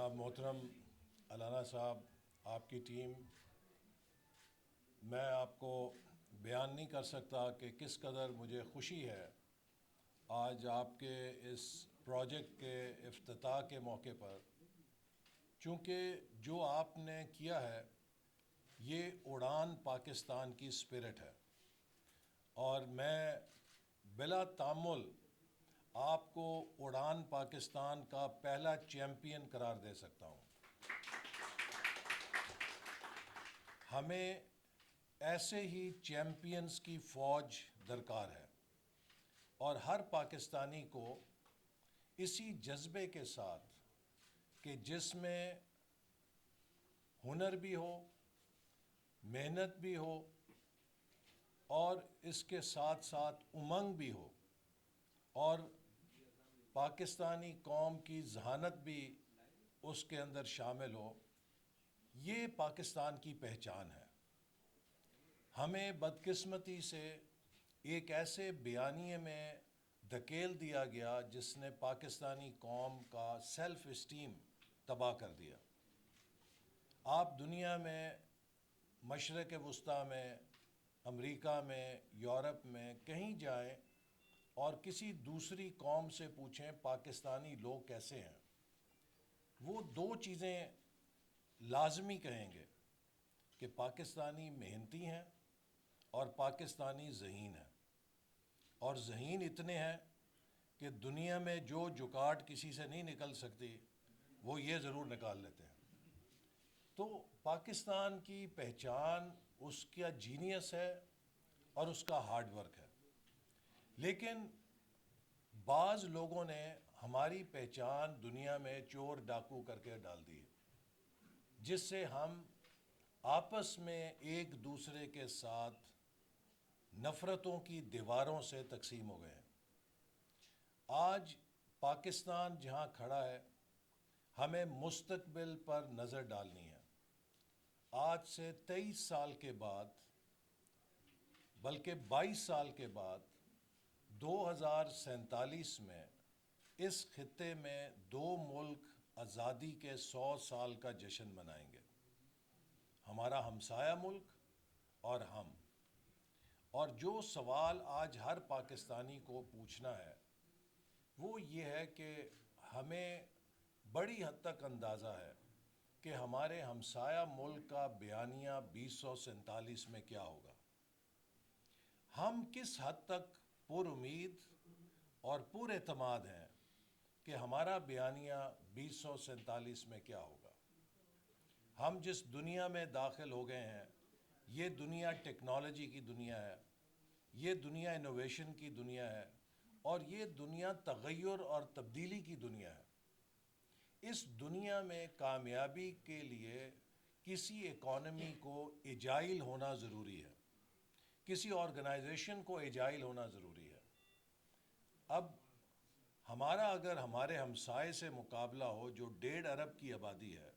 جناب محترم علانہ صاحب، آپ کی ٹیم، میں آپ کو بیان نہیں کر سکتا کہ کس قدر مجھے خوشی ہے آج آپ کے اس پروجیکٹ کے افتتاح کے موقع پر، چونکہ جو آپ نے کیا ہے یہ اڑان پاکستان کی اسپرٹ ہے، اور میں بلا تامل آپ کو اڑان پاکستان کا پہلا چیمپئن قرار دے سکتا ہوں۔ ہمیں ایسے ہی چیمپئنز کی فوج درکار ہے، اور ہر پاکستانی کو اسی جذبے کے ساتھ کہ جس میں ہنر بھی ہو، محنت بھی ہو، اور اس کے ساتھ ساتھ امنگ بھی ہو، اور پاکستانی قوم کی ذہانت بھی اس کے اندر شامل ہو، یہ پاکستان کی پہچان ہے۔ ہمیں بدقسمتی سے ایک ایسے بیانیے میں دھکیل دیا گیا جس نے پاکستانی قوم کا سیلف اسٹیم تباہ کر دیا۔ آپ دنیا میں، مشرق وسطیٰ میں، امریکہ میں، یورپ میں کہیں جائیں اور کسی دوسری قوم سے پوچھیں پاکستانی لوگ کیسے ہیں، وہ دو چیزیں لازمی کہیں گے کہ پاکستانی محنتی ہیں اور پاکستانی ذہین ہیں، اور ذہین اتنے ہیں کہ دنیا میں جو جگاڑ کسی سے نہیں نکل سکتی وہ یہ ضرور نکال لیتے ہیں۔ تو پاکستان کی پہچان اس کا جینیس ہے اور اس کا ہارڈ ورک ہے، لیکن بعض لوگوں نے ہماری پہچان دنیا میں چور ڈاکو کر کے ڈال دی، جس سے ہم آپس میں ایک دوسرے کے ساتھ نفرتوں کی دیواروں سے تقسیم ہو گئے ہیں۔ آج پاکستان جہاں کھڑا ہے، ہمیں مستقبل پر نظر ڈالنی ہے۔ آج سے 23 سال کے بعد، بلکہ 22 سال کے بعد، 2047 میں اس خطے میں دو ملک آزادی کے 100 سال کا جشن منائیں گے، ہمارا ہمسایہ ملک اور ہم۔ اور جو سوال آج ہر پاکستانی کو پوچھنا ہے وہ یہ ہے کہ ہمیں بڑی حد تک اندازہ ہے کہ ہمارے ہمسایہ ملک کا بیانیہ 2047 میں کیا ہوگا۔ ہم کس حد تک پر امید اور پر اعتماد ہیں کہ ہمارا بیانیہ 2047 میں کیا ہوگا۔ ہم جس دنیا میں داخل ہو گئے ہیں، یہ دنیا ٹیکنالوجی کی دنیا ہے، یہ دنیا انوویشن کی دنیا ہے، اور یہ دنیا تغیر اور تبدیلی کی دنیا ہے۔ اس دنیا میں کامیابی کے لیے کسی اکانومی کو ایجائل ہونا ضروری ہے، کسی آرگنائزیشن کو ایجائل ہونا ضروری ہے۔ اب ہمارا اگر ہمارے ہمسائے سے مقابلہ ہو جو 1.5 ارب کی آبادی ہے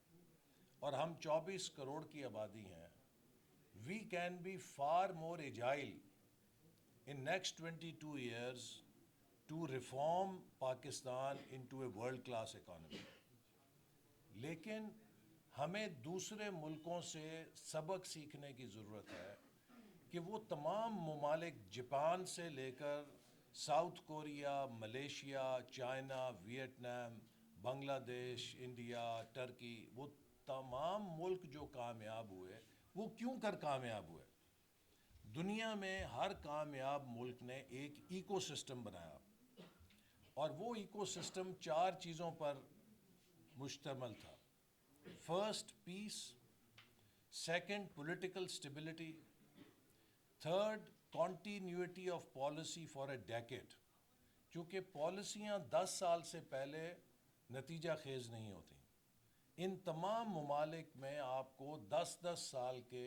اور ہم 24 کروڑ کی آبادی ہیں، we can be far more agile in next 22 years to reform Pakistan into a world class economy۔ لیکن ہمیں دوسرے ملکوں سے سبق سیکھنے کی ضرورت ہے کہ وہ تمام ممالک، جاپان سے لے کر South Korea, Malaysia, China, Vietnam, Bangladesh, India, Turkey, وہ تمام ملک جو کامیاب ہوئے وہ کیوں کر کامیاب ہوئے؟ دنیا میں ہر کامیاب ملک نے ایک ایکو سسٹم بنایا، اور وہ ایکو سسٹم 4 چیزوں پر مشتمل تھا۔ First, peace, second, political stability, third, continuity of policy for a decade, چونکہ پالیسیاں 10 سال سے پہلے نتیجہ خیز نہیں ہوتی۔ ان تمام ممالک میں آپ کو 10 سال کے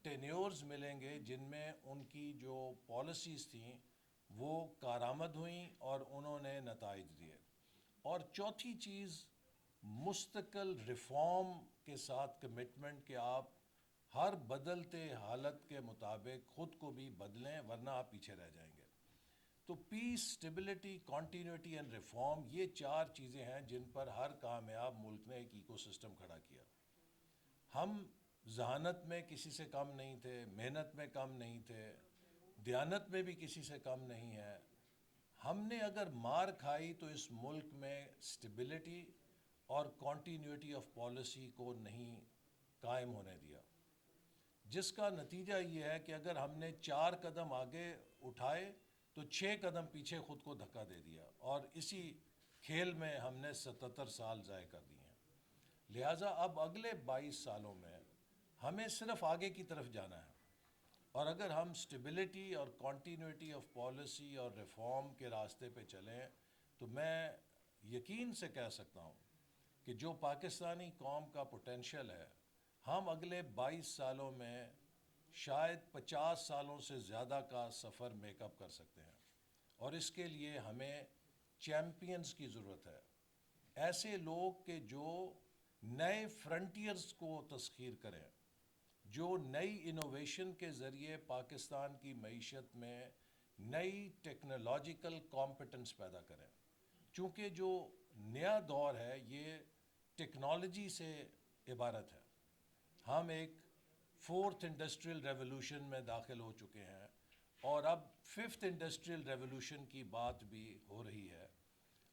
ٹینیورز ملیں گے جن میں ان کی جو پالیسیز تھیں وہ کارآمد ہوئیں اور انہوں نے نتائج دیے۔ اور چوتھی چیز، مستقل ریفارم کے ساتھ کمٹمنٹ کہ آپ ہر بدلتے حالت کے مطابق خود کو بھی بدلیں ورنہ آپ پیچھے رہ جائیں گے۔ تو پیس، اسٹیبلٹی، کانٹینیوٹی اینڈ ریفارم، یہ چار چیزیں ہیں جن پر ہر کامیاب ملک نے ایک ایکو سسٹم کھڑا کیا۔ ہم ذہانت میں کسی سے کم نہیں تھے، محنت میں کم نہیں تھے، دیانت میں بھی کسی سے کم نہیں ہے۔ ہم نے اگر مار کھائی تو اس ملک میں اسٹیبلٹی اور کانٹینیوٹی آف پالیسی کو نہیں قائم ہونے دیا، جس کا نتیجہ یہ ہے کہ اگر ہم نے 4 قدم آگے اٹھائے تو 6 قدم پیچھے خود کو دھکا دے دیا، اور اسی کھیل میں ہم نے 77 سال ضائع کر دیے ہیں۔ لہٰذا اب اگلے 22 سالوں میں ہمیں صرف آگے کی طرف جانا ہے، اور اگر ہم اسٹیبلٹی اور کانٹینیوٹی آف پالیسی اور ریفارم کے راستے پہ چلیں تو میں یقین سے کہہ سکتا ہوں کہ جو پاکستانی قوم کا پوٹینشیل ہے، ہم اگلے 22 سالوں میں شاید 50 سالوں سے زیادہ کا سفر میک اپ کر سکتے ہیں، اور اس کے لیے ہمیں چیمپئنز کی ضرورت ہے، ایسے لوگ کہ جو نئے فرنٹیئرز کو تسخیر کریں، جو نئی انوویشن کے ذریعے پاکستان کی معیشت میں نئی ٹیکنالوجیکل کمپٹنس پیدا کریں، چونکہ جو نیا دور ہے یہ ٹیکنالوجی سے عبارت ہے۔ ہم ایک 4th انڈسٹریل ریولوشن میں داخل ہو چکے ہیں، اور اب 5th انڈسٹریل ریولوشن کی بات بھی ہو رہی ہے،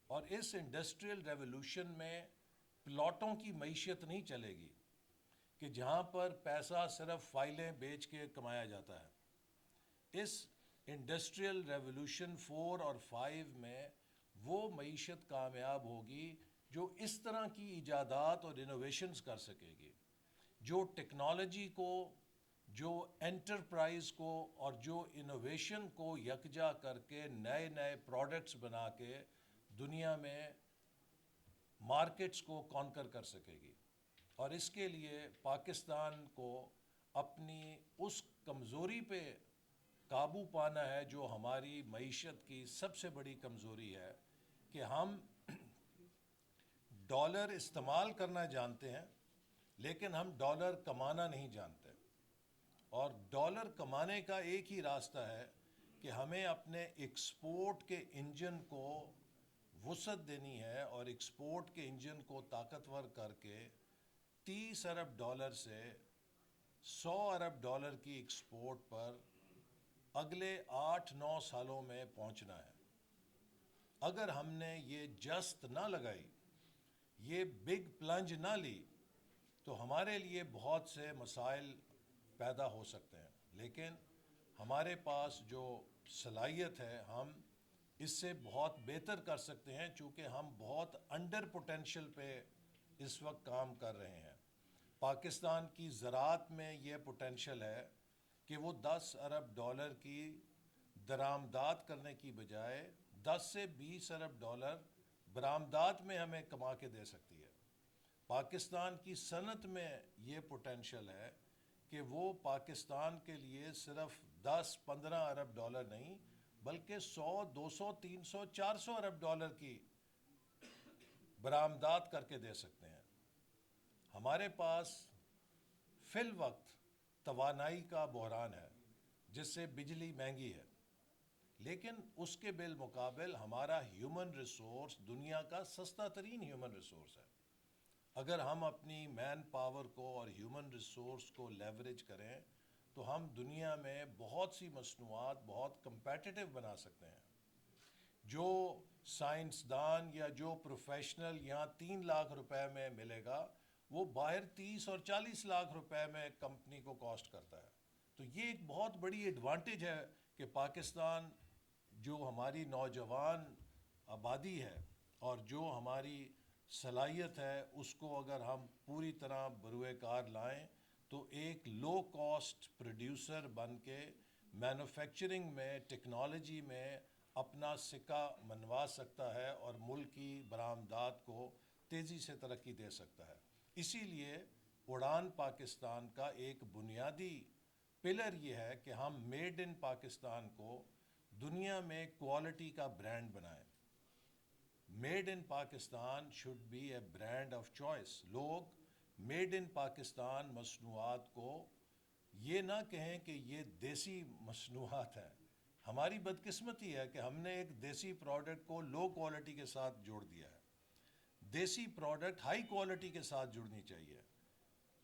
اور اس انڈسٹریل ریولوشن میں پلاٹوں کی معیشت نہیں چلے گی کہ جہاں پر پیسہ صرف فائلیں بیچ کے کمایا جاتا ہے۔ اس انڈسٹریل ریولوشن 4 اور 5 میں وہ معیشت کامیاب ہوگی جو اس طرح کی ایجادات اور انوویشنز کر سکے گی، جو ٹیکنالوجی کو، جو انٹرپرائز کو اور جو انوویشن کو یکجا کر کے نئے نئے پروڈکٹس بنا کے دنیا میں مارکیٹس کو کانکر کر سکے گی۔ اور اس کے لیے پاکستان کو اپنی اس کمزوری پہ قابو پانا ہے جو ہماری معیشت کی سب سے بڑی کمزوری ہے، کہ ہم ڈالر استعمال کرنا جانتے ہیں لیکن ہم ڈالر کمانا نہیں جانتے، اور ڈالر کمانے کا ایک ہی راستہ ہے کہ ہمیں اپنے ایکسپورٹ کے انجن کو وسعت دینی ہے، اور ایکسپورٹ کے انجن کو طاقتور کر کے 30 ارب ڈالر سے 100 ارب ڈالر کی ایکسپورٹ پر اگلے 8-9 سالوں میں پہنچنا ہے۔ اگر ہم نے یہ جست نہ لگائی، یہ بگ پلنج نہ لی، تو ہمارے لیے بہت سے مسائل پیدا ہو سکتے ہیں، لیکن ہمارے پاس جو صلاحیت ہے ہم اس سے بہت بہتر کر سکتے ہیں، چونکہ ہم بہت انڈر پوٹینشل پہ اس وقت کام کر رہے ہیں۔ پاکستان کی زراعت میں یہ پوٹینشل ہے کہ وہ 10 ارب ڈالر کی درآمدات کرنے کی بجائے 10 سے 20 ارب ڈالر برآمدات میں ہمیں کما کے دے سکتی ہے۔ پاکستان کی صنعت میں یہ پوٹینشل ہے کہ وہ پاکستان کے لیے صرف 10-15 ارب ڈالر نہیں بلکہ 100، 200، 300، 400 ارب ڈالر کی برآمدات کر کے دے سکتے ہیں۔ ہمارے پاس فی الوقت توانائی کا بحران ہے جس سے بجلی مہنگی ہے، لیکن اس کے بالمقابل ہمارا ہیومن ریسورس دنیا کا سستا ترین ہیومن ریسورس ہے۔ اگر ہم اپنی مین پاور کو اور ہیومن ریسورس کو لیوریج کریں تو ہم دنیا میں بہت سی مصنوعات بہت کمپیٹیٹیو بنا سکتے ہیں۔ جو سائنسدان یا جو پروفیشنل یہاں 3 لاکھ روپے میں ملے گا، وہ باہر 30 اور 40 لاکھ روپے میں کمپنی کو کاسٹ کرتا ہے۔ تو یہ ایک بہت بڑی ایڈوانٹیج ہے کہ پاکستان جو ہماری نوجوان آبادی ہے اور جو ہماری صلاحیت ہے اس کو اگر ہم پوری طرح بروئے کار لائیں تو ایک لو کاسٹ پروڈیوسر بن کے مینوفیکچرنگ میں، ٹیکنالوجی میں اپنا سکہ منوا سکتا ہے اور ملک کی برآمدات کو تیزی سے ترقی دے سکتا ہے۔ اسی لیے اڑان پاکستان کا ایک بنیادی پلر یہ ہے کہ ہم میڈ ان پاکستان کو دنیا میں کوالٹی کا برانڈ بنائیں۔ Made in Pakistan should be a brand of choice. لوگ میڈ ان پاکستان مصنوعات کو یہ نہ کہیں کہ یہ دیسی مصنوعات ہیں، ہماری بدقسمتی ہے کہ ہم نے ایک دیسی پروڈکٹ کو لو کوالٹی کے ساتھ جوڑ دیا ہے. دیسی پروڈکٹ ہائی کوالٹی کے ساتھ جڑنی چاہیے،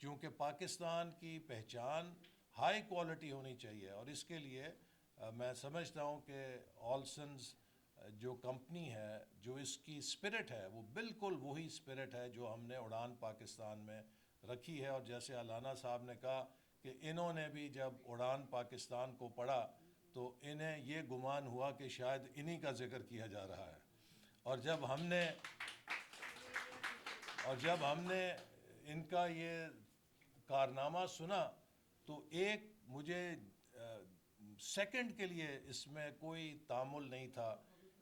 کیونکہ پاکستان کی پہچان ہائی کوالٹی ہونی چاہیے. اور اس کے لیے میں سمجھتا ہوں کہ آلسنز جو کمپنی ہے، جو اس کی اسپرٹ ہے، وہ بالکل وہی اسپرٹ ہے جو ہم نے اڑان پاکستان میں رکھی ہے. اور جیسے علانہ صاحب نے کہا کہ انہوں نے بھی جب اڑان پاکستان کو پڑھا تو انہیں یہ گمان ہوا کہ شاید انہی کا ذکر کیا جا رہا ہے. اور جب ہم نے ان کا یہ کارنامہ سنا تو ایک مجھے سیکنڈ کے لیے اس میں کوئی تامل نہیں تھا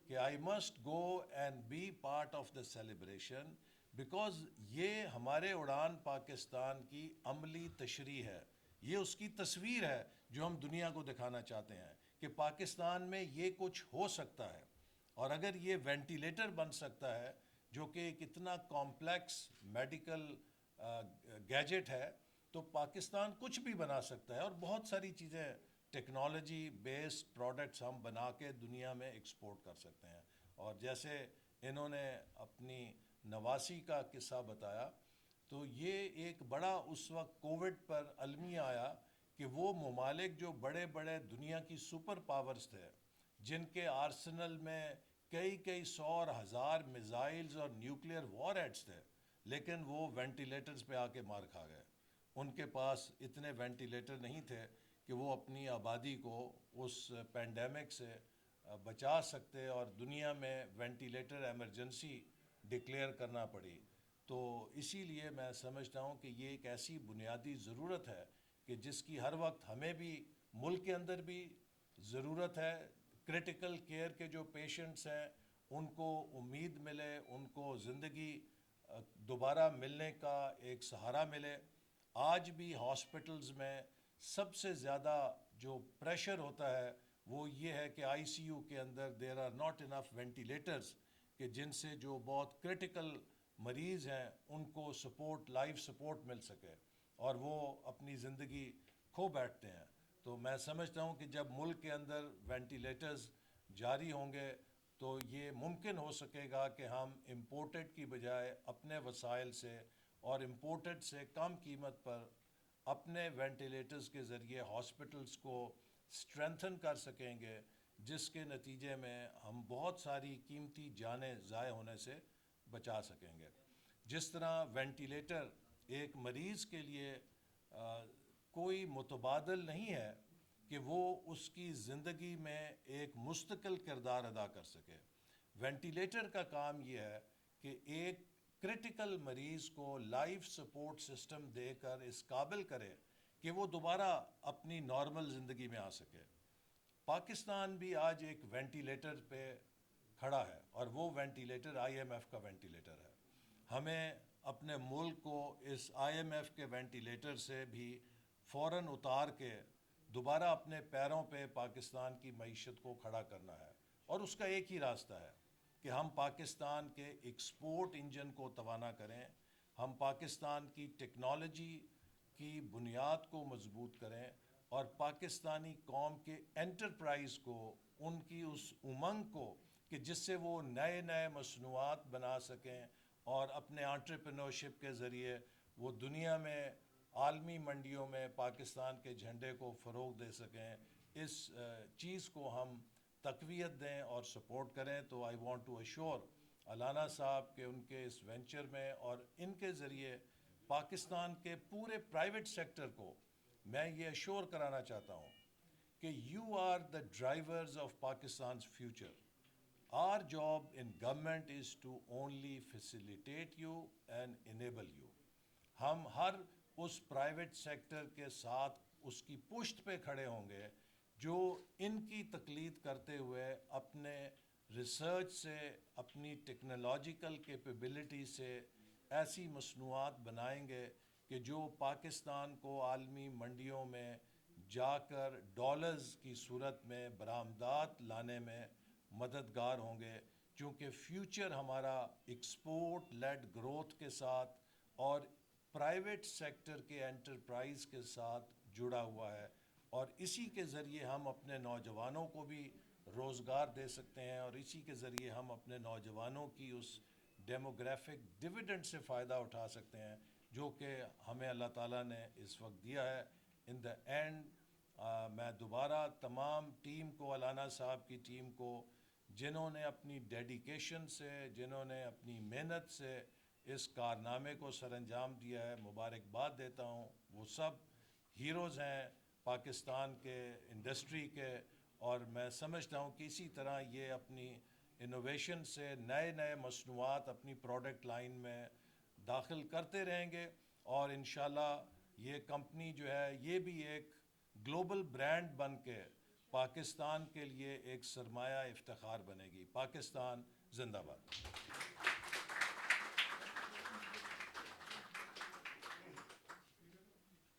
کہ I must go and be part of the celebration, because یہ ہمارے اڑان پاکستان کی عملی تشریح ہے. یہ اس کی تصویر ہے جو ہم دنیا کو دکھانا چاہتے ہیں کہ پاکستان میں یہ کچھ ہو سکتا ہے. اور اگر یہ وینٹیلیٹر بن سکتا ہے جو کہ ایک اتنا کمپلیکس میڈیکل گیجٹ ہے، تو پاکستان کچھ بھی بنا سکتا ہے. اور بہت ساری چیزیں ٹیکنالوجی بیسڈ پروڈکٹس ہم بنا کے دنیا میں ایکسپورٹ کر سکتے ہیں. اور جیسے انہوں نے اپنی نواسی کا قصہ بتایا، تو یہ ایک بڑا اس وقت کووڈ پر المیہ آیا کہ وہ ممالک جو بڑے بڑے دنیا کی سپر پاورز تھے، جن کے آرسنل میں کئی سو اور ہزار میزائلز اور نیوکلیئر وار ہیڈز تھے، لیکن وہ وینٹیلیٹرز پہ آ کے مار کھا گئے. ان کے پاس اتنے وینٹیلیٹر نہیں تھے کہ وہ اپنی آبادی کو اس پینڈیمک سے بچا سکتے، اور دنیا میں وینٹیلیٹر ایمرجنسی ڈکلیئر کرنا پڑی. تو اسی لیے میں سمجھتا ہوں کہ یہ ایک ایسی بنیادی ضرورت ہے کہ جس کی ہر وقت ہمیں بھی ملک کے اندر بھی ضرورت ہے. کرٹیکل کیئر کے جو پیشنٹس ہیں ان کو امید ملے، ان کو زندگی دوبارہ ملنے کا ایک سہارا ملے. آج بھی ہاسپٹلز میں سب سے زیادہ جو پریشر ہوتا ہے وہ یہ ہے کہ آئی سی یو کے اندر there are not enough ventilators, کہ جن سے جو بہت کرٹیکل مریض ہیں ان کو سپورٹ، لائف سپورٹ مل سکے، اور وہ اپنی زندگی کھو بیٹھتے ہیں. تو میں سمجھتا ہوں کہ جب ملک کے اندر وینٹیلیٹرز جاری ہوں گے تو یہ ممکن ہو سکے گا کہ ہم امپورٹڈ کی بجائے اپنے وسائل سے اور امپورٹڈ سے کم قیمت پر اپنے وینٹیلیٹرز کے ذریعے ہاسپٹلز کو اسٹرینتھن کر سکیں گے، جس کے نتیجے میں ہم بہت ساری قیمتی جانیں ضائع ہونے سے بچا سکیں گے. جس طرح وینٹیلیٹر ایک مریض کے لیے کوئی متبادل نہیں ہے کہ وہ اس کی زندگی میں ایک مستقل کردار ادا کر سکے. وینٹیلیٹر کا کام یہ ہے کہ ایک کرٹیکل مریض کو لائف سپورٹ سسٹم دے کر اس قابل کرے کہ وہ دوبارہ اپنی نارمل زندگی میں آ سکے. پاکستان بھی آج ایک وینٹیلیٹر پہ کھڑا ہے، اور وہ وینٹیلیٹر آئی ایم ایف کا وینٹیلیٹر ہے. ہمیں اپنے ملک کو اس آئی ایم ایف کے وینٹیلیٹر سے بھی فوراً اتار کے دوبارہ اپنے پیروں پہ پاکستان کی معیشت کو کھڑا کرنا ہے. اور اس کا ایک ہی راستہ ہے کہ ہم پاکستان کے ایکسپورٹ انجن کو توانا کریں، ہم پاکستان کی ٹیکنالوجی کی بنیاد کو مضبوط کریں، اور پاکستانی قوم کے انٹرپرائز کو، ان کی اس امنگ کو کہ جس سے وہ نئے مصنوعات بنا سکیں اور اپنے انٹرپرینورشپ کے ذریعے وہ دنیا میں عالمی منڈیوں میں پاکستان کے جھنڈے کو فروغ دے سکیں، اس چیز کو ہم تقویت دیں اور سپورٹ کریں. تو آئی وانٹ ٹو ایشور علانہ صاحب کہ ان کے اس وینچر میں اور ان کے ذریعے پاکستان کے پورے پرائیویٹ سیکٹر کو میں یہ ایشور کرانا چاہتا ہوں کہ you are the drivers of Pakistan's future. Our job in government is to only facilitate you and enable you. ہم ہر اس پرائیویٹ سیکٹر کے ساتھ اس کی پشت پہ کھڑے ہوں گے جو ان کی تقلید کرتے ہوئے اپنے ریسرچ سے، اپنی ٹیکنالوجیکل کیپیبلٹی سے ایسی مصنوعات بنائیں گے کہ جو پاکستان کو عالمی منڈیوں میں جا کر ڈالرز کی صورت میں برآمدات لانے میں مددگار ہوں گے. کیونکہ فیوچر ہمارا ایکسپورٹ لیڈ گروتھ کے ساتھ اور پرائیویٹ سیکٹر کے انٹرپرائز کے ساتھ جڑا ہوا ہے. اور اسی کے ذریعے ہم اپنے نوجوانوں کو بھی روزگار دے سکتے ہیں، اور اسی کے ذریعے ہم اپنے نوجوانوں کی اس ڈیموگرافک ڈویڈنڈ سے فائدہ اٹھا سکتے ہیں جو کہ ہمیں اللہ تعالیٰ نے اس وقت دیا ہے۔ ان دا اینڈ میں دوبارہ تمام ٹیم کو، علانہ صاحب کی ٹیم کو، جنہوں نے اپنی ڈیڈیکیشن سے، جنہوں نے اپنی محنت سے اس کارنامے کو سر انجام دیا ہے، مبارکباد دیتا ہوں۔ وہ سب ہیروز ہیں پاکستان کے انڈسٹری کے، اور میں سمجھتا ہوں کہ اسی طرح یہ اپنی انوویشن سے نئے نئے مصنوعات اپنی پروڈکٹ لائن میں داخل کرتے رہیں گے، اور انشاءاللہ یہ کمپنی جو ہے یہ بھی ایک گلوبل برانڈ بن کے پاکستان کے لیے ایک سرمایہ افتخار بنے گی۔ پاکستان زندہ باد۔